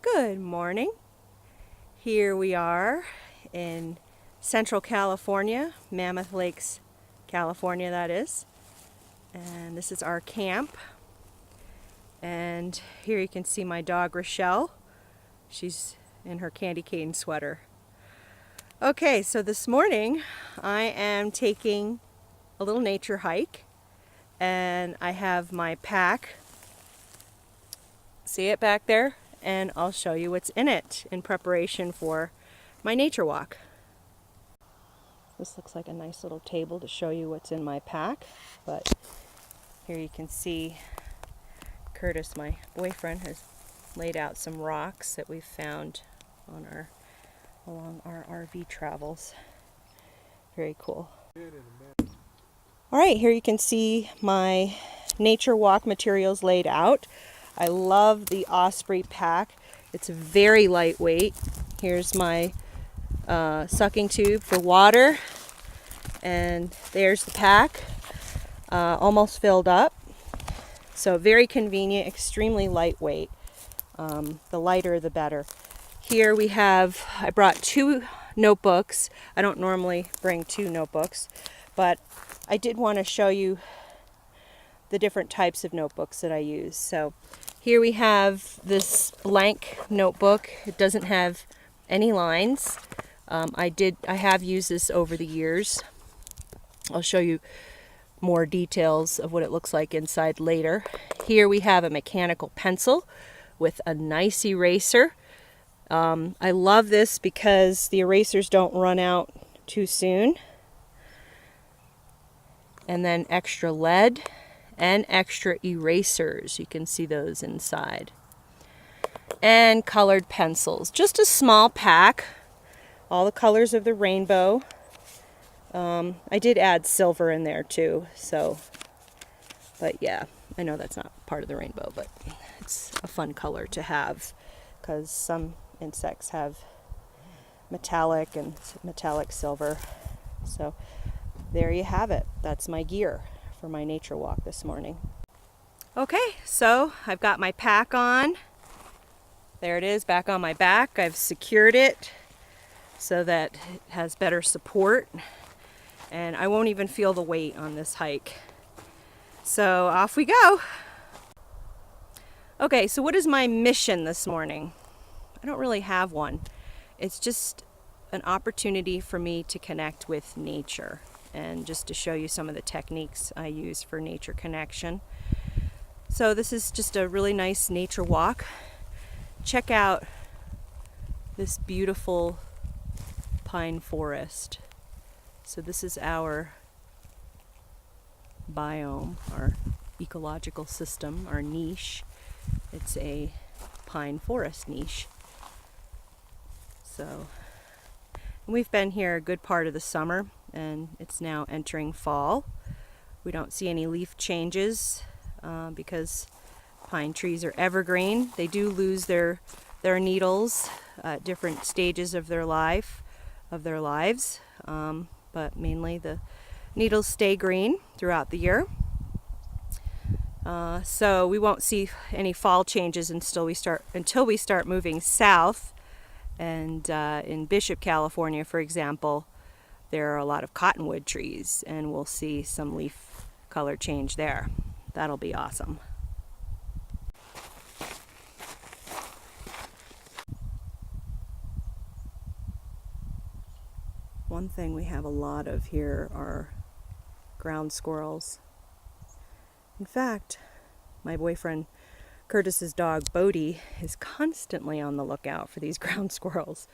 Good morning. Here we are in Central California, Mammoth Lakes, California that is. And this is our camp. And here you can see my dog Rochelle. She's in her candy cane sweater. Okay, so this morning I am taking a little nature hike and I have my pack. See it back there? And I'll show you what's in it in preparation for my nature walk. This looks like a nice little table to show you what's in my pack, but here you can see Curtis, my boyfriend, has laid out some rocks that we've found on along our RV travels. Very cool. All right, here you can see my nature walk materials laid out. I love the Osprey pack. It's very lightweight. Here's my sucking tube for water, and there's the pack, almost filled up. So very convenient, extremely lightweight. The lighter the better. Here we have, I brought 2 notebooks. I don't normally bring 2 notebooks, but I did want to show you the different types of notebooks that I use. So here we have this blank notebook. It doesn't have any lines. I have used this over the years. I'll show you more details of what it looks like inside later. Here we have a mechanical pencil with a nice eraser. I love this because the erasers don't run out too soon. And then extra lead and extra erasers. You can see those inside. And colored pencils. Just a small pack. All the colors of the rainbow. I did add silver in there too, but yeah, I know that's not part of the rainbow, but it's a fun color to have because some insects have metallic and metallic silver. So there you have it. That's my gear for my nature walk this morning. Okay, so I've got my pack on. There it is, back on my back. I've secured it so that it has better support, and I won't even feel the weight on this hike. So off we go. Okay, so what is my mission this morning? I don't really have one. It's just an opportunity for me to connect with nature and just to show you some of the techniques I use for nature connection. So this is just a really nice nature walk. Check out this beautiful pine forest. So this is our biome, our ecological system, our niche. It's a pine forest niche. So we've been here a good part of the summer, and it's now entering fall. We don't see any leaf changes because pine trees are evergreen. They do lose their needles at different stages of their lives, but mainly the needles stay green throughout the year. So we won't see any fall changes until we start moving south. And in Bishop, California, for example, there are a lot of cottonwood trees, and we'll see some leaf color change there. That'll be awesome. One thing we have a lot of here are ground squirrels. In fact, my boyfriend Curtis's dog Bodie is constantly on the lookout for these ground squirrels,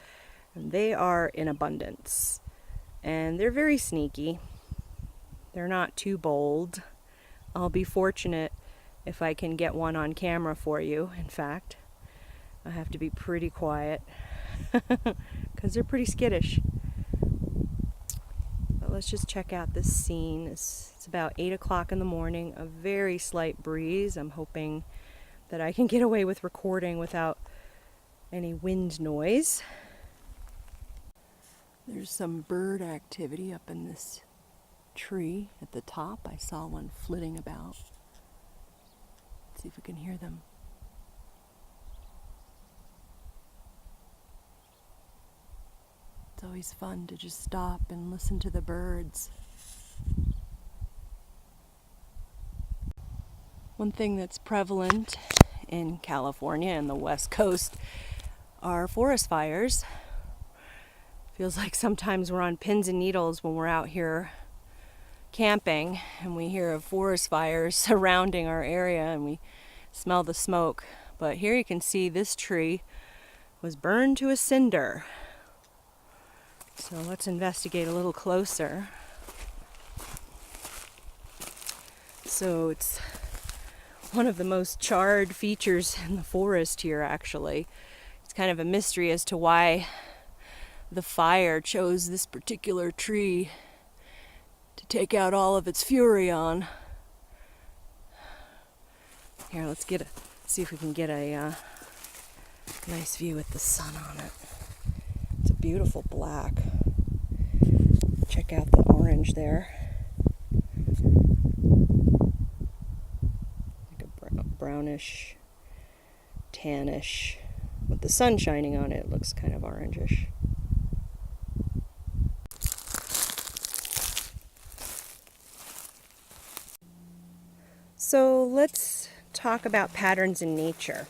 and they are in abundance, and they're very sneaky. They're not too bold. I'll be fortunate if I can get one on camera for you. In fact, I have to be pretty quiet because they're pretty skittish. But let's just check out this scene. It's about 8 o'clock in the morning, a very slight breeze. I'm hoping that I can get away with recording without any wind noise. There's some bird activity up in this tree at the top. I saw one flitting about. Let's see if we can hear them. It's always fun to just stop and listen to the birds. One thing that's prevalent in California and the West Coast are forest fires. Feels like sometimes we're on pins and needles when we're out here camping and we hear of forest fires surrounding our area and we smell the smoke. But here you can see this tree was burned to a cinder. So let's investigate a little closer. So it's one of the most charred features in the forest here, actually. It's kind of a mystery as to why the fire chose this particular tree to take out all of its fury on. Here, let's see if we can get a nice view with the sun on it. It's a beautiful black. Check out the orange there. Like a brownish, tannish. With the sun shining on it, it looks kind of orangish. So let's talk about patterns in nature.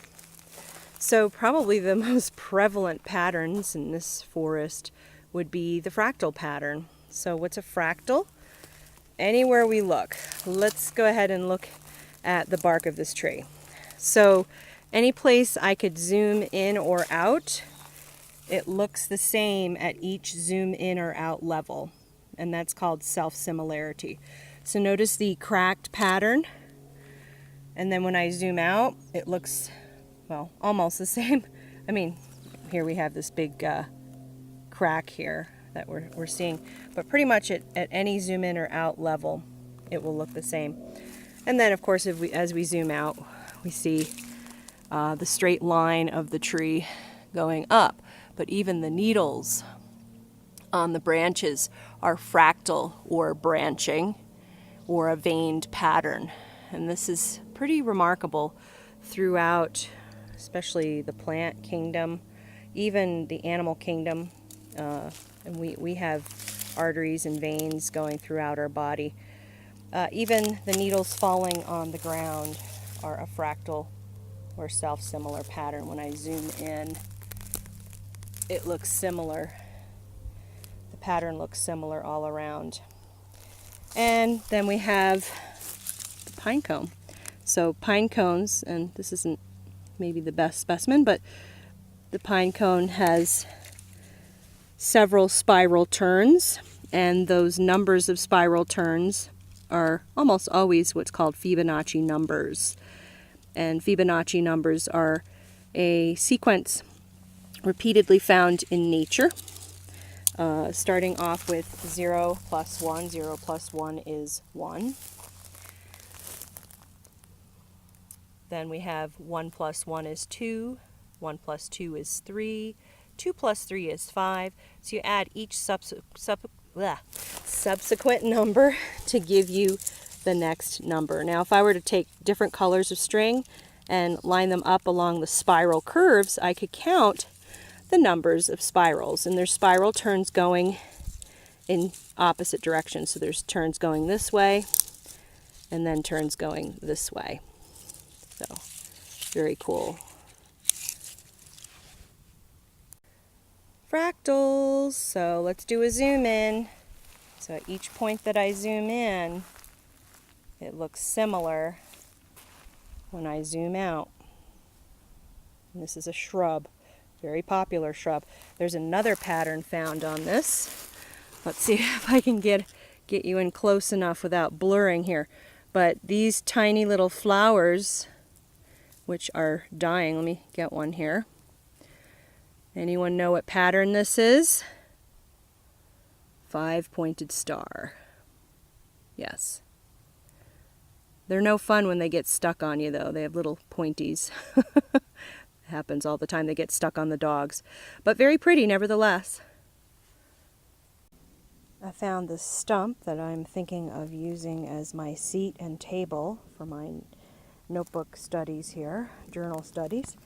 So probably the most prevalent patterns in this forest would be the fractal pattern. So what's a fractal? Anywhere we look, let's go ahead and look at the bark of this tree. So any place I could zoom in or out, it looks the same at each zoom in or out level, and that's called self-similarity. So notice the cracked pattern, and then when I zoom out, it looks, well, almost the same. I mean, here we have this big crack here that we're seeing, but pretty much at any zoom in or out level, it will look the same. And then, of course, as we zoom out, we see the straight line of the tree going up. But even the needles on the branches are fractal or branching or a veined pattern. And this is pretty remarkable throughout, especially the plant kingdom, even the animal kingdom. And we have arteries and veins going throughout our body. Even the needles falling on the ground are a fractal or self-similar pattern. When I zoom in, it looks similar. The pattern looks similar all around. And then we have the pine cone. So pine cones, and this isn't maybe the best specimen, but the pine cone has several spiral turns, and those numbers of spiral turns are almost always what's called Fibonacci numbers. And Fibonacci numbers are a sequence repeatedly found in nature, starting off with 0 plus 1. 0 plus 1 is 1. Then we have 1 plus 1 is 2. 1 plus 2 is 3. 2 plus 3 is 5. So you add each subsequent number to give you the next number. Now, if I were to take different colors of string and line them up along the spiral curves, I could count the numbers of spirals. And there's spiral turns going in opposite directions. So there's turns going this way and then turns going this way. So, very cool. Fractals. So let's do a zoom in. So at each point that I zoom in, it looks similar when I zoom out. And this is a shrub, very popular shrub. There's another pattern found on this. Let's see if I can get you in close enough without blurring here. But these tiny little flowers, which are dying, let me get one here. Anyone know what pattern this is? 5-pointed star. Yes. They're no fun when they get stuck on you, though. They have little pointies. It happens all the time. They get stuck on the dogs. But very pretty, nevertheless. I found this stump that I'm thinking of using as my seat and table for my notebook studies here, journal studies.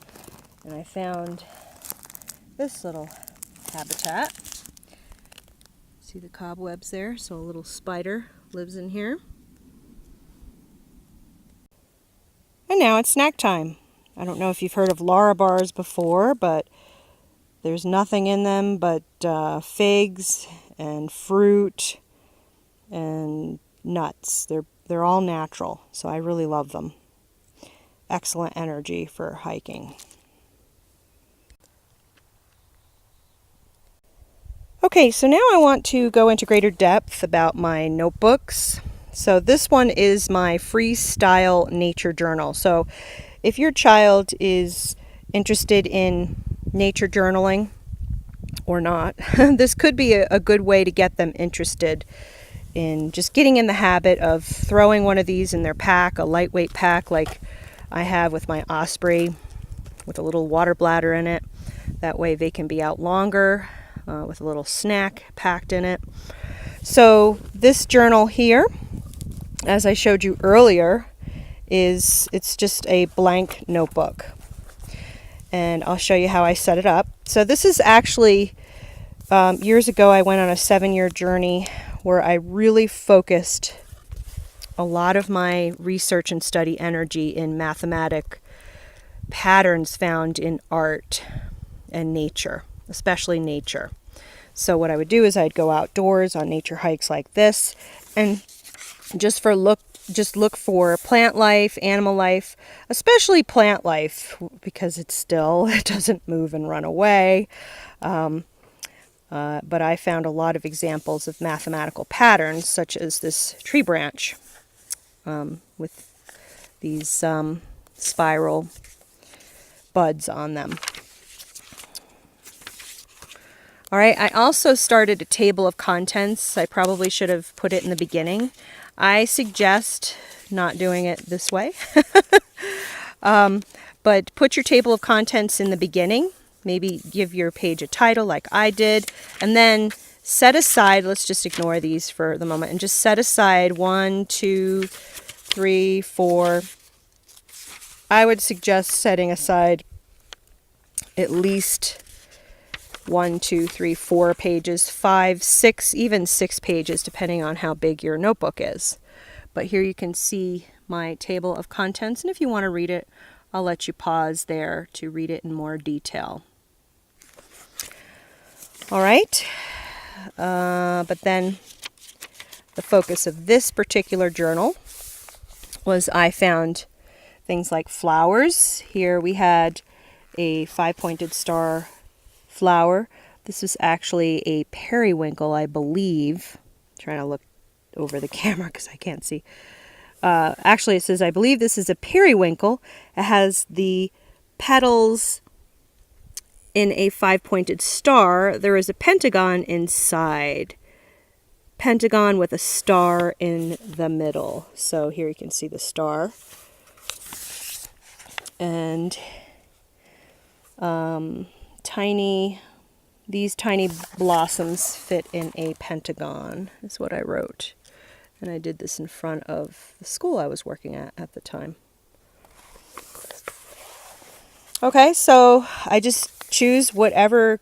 And I found this little habitat. See the cobwebs there? So a little spider lives in here. And now it's snack time. I don't know if you've heard of Lara bars before, but there's nothing in them but figs and fruit and nuts. They're all natural, so I really love them. Excellent energy for hiking. Okay, so now I want to go into greater depth about my notebooks. So this one is my Freestyle nature journal. So if your child is interested in nature journaling or not, this could be a good way to get them interested in just getting in the habit of throwing one of these in their pack, a lightweight pack like I have with my Osprey with a little water bladder in it. That way they can be out longer with a little snack packed in it. So this journal here, as I showed you earlier, it's just a blank notebook. And I'll show you how I set it up. So this is actually, years ago I went on a 7-year journey where I really focused a lot of my research and study energy in mathematic patterns found in art and nature, especially nature. So what I would do is I'd go outdoors on nature hikes like this and just look for plant life, animal life, especially plant life because it doesn't move and run away. But I found a lot of examples of mathematical patterns, such as this tree branch with these spiral buds on them. All right, I also started a table of contents. I probably should have put it in the beginning. I suggest not doing it this way. But put your table of contents in the beginning. Maybe give your page a title like I did. And then set aside, let's just ignore these for the moment, and just set aside 1, 2, 3, 4. I would suggest setting aside at least 1, 2, 3, 4 pages, 5, 6, even 6 pages, depending on how big your notebook is. But here you can see my table of contents, and if you want to read it, I'll let you pause there to read it in more detail. All right, but then the focus of this particular journal was I found things like flowers. Here we had a 5-pointed star flower. This is actually a periwinkle, I believe. I'm trying to look over the camera because I can't see. Actually, it says, I believe this is a periwinkle. It has the petals in a 5-pointed star. There is a pentagon inside. Pentagon with a star in the middle. So here you can see the star. And these tiny blossoms fit in a pentagon, is what I wrote. And I did this in front of the school I was working at the time. Okay, so I just choose whatever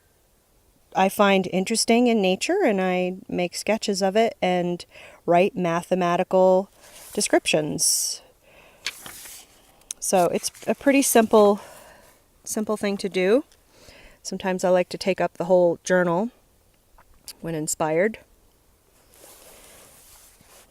I find interesting in nature and I make sketches of it and write mathematical descriptions. So it's a pretty simple thing to do. Sometimes I like to take up the whole journal when inspired.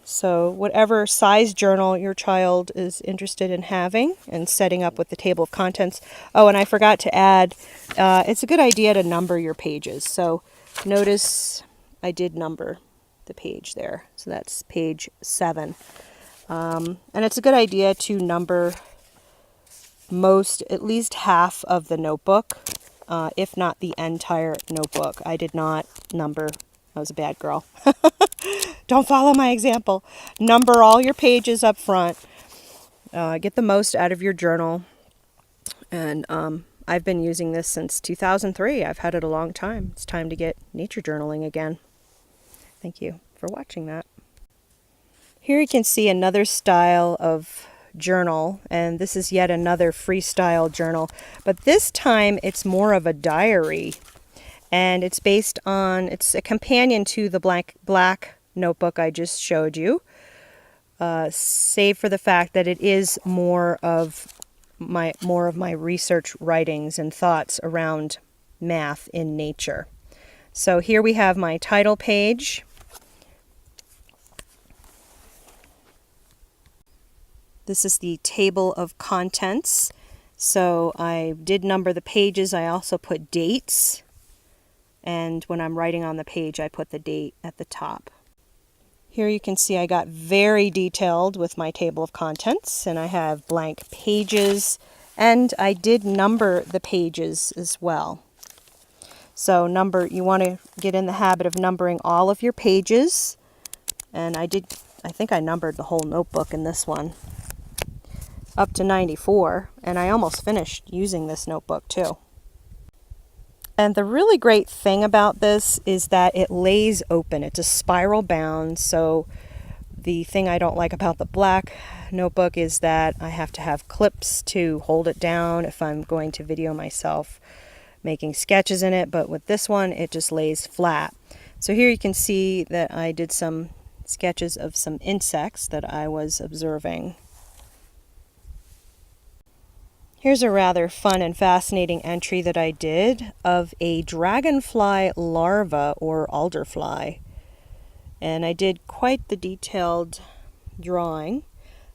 So whatever size journal your child is interested in having and setting up with the table of contents. Oh, and I forgot to add, it's a good idea to number your pages. So notice I did number the page there. So that's page 7. And it's a good idea to number at least half of the notebook. If not the entire notebook. I did not number. I was a bad girl. Don't follow my example. Number all your pages up front. Get the most out of your journal. And I've been using this since 2003. I've had it a long time. It's time to get nature journaling again. Thank you for watching that. Here you can see another style of journal, and this is yet another freestyle journal, but this time it's more of a diary, and it's based on, it's a companion to the black notebook I just showed you, save for the fact that it is more of my research writings and thoughts around math in nature. So here we have my title page. This is the table of contents. So I did number the pages. I also put dates. And when I'm writing on the page, I put the date at the top. Here you can see I got very detailed with my table of contents, and I have blank pages, and I did number the pages as well. So you want to get in the habit of numbering all of your pages, and I think I numbered the whole notebook in this one up to 94, and I almost finished using this notebook too. And the really great thing about this is that it lays open. It's a spiral bound, so the thing I don't like about the black notebook is that I have to have clips to hold it down if I'm going to video myself making sketches in it, but with this one it just lays flat. So here you can see that I did some sketches of some insects that I was observing. Here's a rather fun and fascinating entry that I did of a dragonfly larva or alderfly. And I did quite the detailed drawing.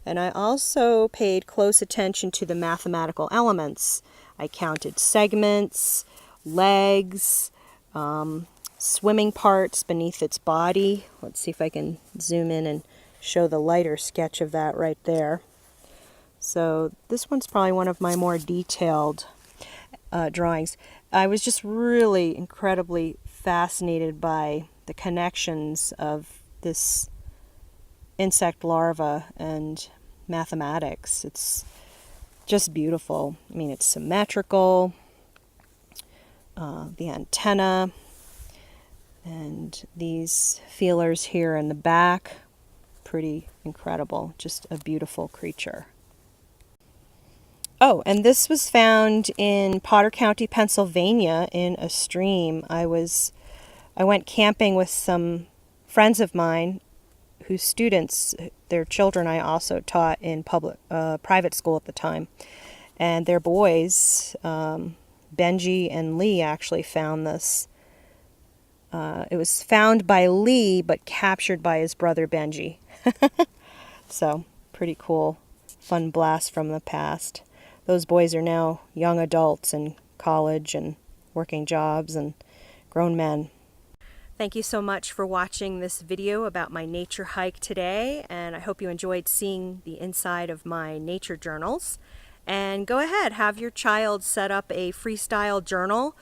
And I also paid close attention to the mathematical elements. I counted segments, legs, swimming parts beneath its body. Let's see if I can zoom in and show the lighter sketch of that right there. So this one's probably one of my more detailed drawings. I was just really incredibly fascinated by the connections of this insect larva and mathematics. It's just beautiful. I mean, it's symmetrical, the antenna, and these feelers here in the back, pretty incredible. Just a beautiful creature. Oh, and this was found in Potter County, Pennsylvania, in a stream. I went camping with some friends of mine whose students, their children I also taught in private school at the time. And their boys, Benji and Lee, actually found this. It was found by Lee, but captured by his brother Benji. So, pretty cool. Fun blast from the past. Those boys are now young adults in college and working jobs and grown men. Thank you so much for watching this video about my nature hike today, and I hope you enjoyed seeing the inside of my nature journals. And go ahead, have your child set up a freestyle journal,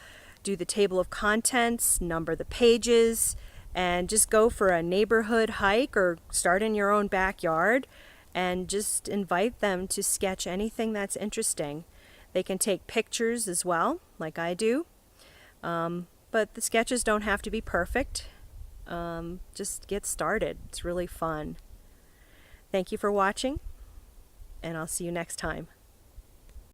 do the table of contents, number the pages, and just go for a neighborhood hike or start in your own backyard. And just invite them to sketch anything that's interesting. They can take pictures as well, like I do. But the sketches don't have to be perfect. Just get started. It's really fun. Thank you for watching, and I'll see you next time.